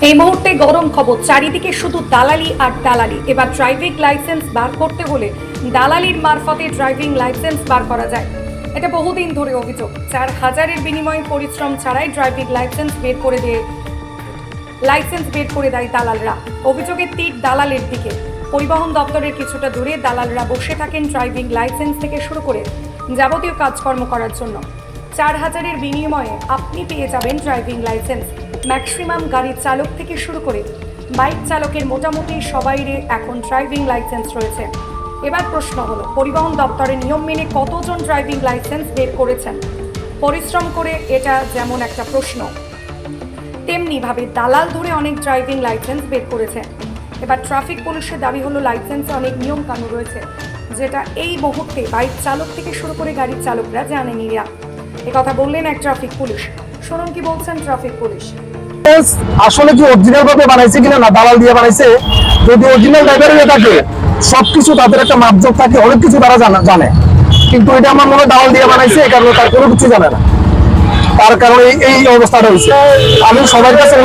এই মুহূর্তে গরম খবর, চারিদিকে শুধু দালালি আর দালালি। এবার ড্রাইভিং লাইসেন্স বার করতে হলে দালালির মারফতে ড্রাইভিং লাইসেন্স বার করা যায়। এটা বহুদিন ধরে অভিযোগ। 4,000-এর বিনিময়ে পরিশ্রম ছাড়াই ড্রাইভিং লাইসেন্স বের করে দেয় দালালরা। অভিযোগের তীর দালালের দিকে। পরিবহন দপ্তরের কিছুটা দূরে দালালরা বসে থাকেন ড্রাইভিং লাইসেন্স থেকে শুরু করে যাবতীয় কাজকর্ম করার জন্য। 4,000-এর বিনিময়ে আপনি পেয়ে যাবেন ড্রাইভিং লাইসেন্স। ম্যাক্সিমাম গাড়ির চালক থেকে শুরু করে বাইক চালকের মোটামুটি সবাইরই এখন ড্রাইভিং লাইসেন্স রয়েছে। এবার প্রশ্ন হলো, পরিবহন দপ্তরের নিয়ম মেনে কতজন ড্রাইভিং লাইসেন্স বের করেছেন? পরিশ্রম করে, এটা যেমন একটা প্রশ্ন, তেমনিভাবে দালাল ধরে অনেক ড্রাইভিং লাইসেন্স বের করেছে। এবার ট্রাফিক পুলিশের দাবি হলো লাইসেন্সে অনেক নিয়ম কানুন রয়েছে, যেটা এই মুহূর্তে বাইক চালক থেকে শুরু করে গাড়ির চালকরা জানেনি না। কথা বললেন এক ট্রাফিক পুলিশ। শুনুন কি বলছেন ট্রাফিক পুলিশ। আসলে কি অরিজিনাল ভাবে বানাইছে কিনা, না দালাল দিয়ে বানাইছে? যদি অরিজিনাল ড্রাইভার হয়ে থাকে, সবকিছু তাদের একটা মাপজোক থাকে, অনেক কিছু তারা জানে, কিন্তু এটা আমার মনে হয় দালাল দিয়ে বানাইছে, এই কারণে তার কোনো কিছু জানে না। তার কারণে এই অবস্থাটা হয়েছে। আমি সবার কাছে